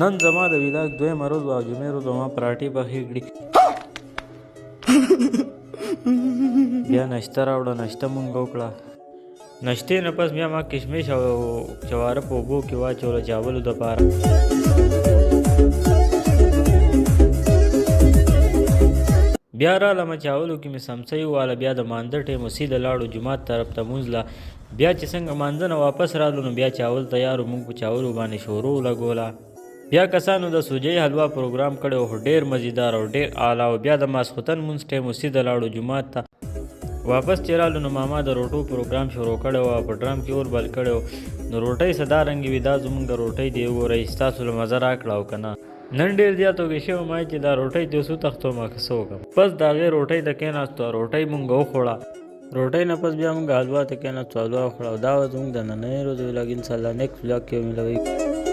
نن زما د ویلاګ دویمه ورځ وه او جمعې ورځ به ما پراټې پخې کړي. بیا نشته راوړه، نشته مونږ وکړه. نشتې نه پس بیا ما کشمش او جواره په اوبو کې واچوله چاولو دپاره. بیا رالمه چاولو کې مې سمڅۍ وواله. بیا د مانځه ټیم و سیده لاړو جومات طرف ته مونځ له. بیا چې څنګه مانځه نه واپس رالو نو بیا چاول تیار و. مونږ په چاولو باندې شورو ولګوله. بیا کسانو د سوجۍ حلوا پروګرام کړی و، خو ډېر مزیدار او ډېر اعلی و. بیا د ماسخوتن مونځ ټیم و سیده لاړو جومات ته. واپس چې رالو نو ماما د روټو پروګرام شروع کړی و او په ډرم کې اور بل کړی و. نو روټۍ څه دا رنګې وي، دا زمونږ روټۍ دی، وګورئ ستاسو له مزه راکړه او که نه. نن ډېر زیات وږی شوی ما چې دا روټۍ دې اوس وتښتوم که څه وکړم. پس د هغې روټۍ ته کېناستو او روټۍ مونږ وخوړه. روټۍ نه پس بیا مونږ حلوا ته کېناستو، حلوا وخوړه. او دا وه زمونږ د نننۍ ورځې ولاګ. انشاءالله نیکسټ ولاګ کې به ملوئ.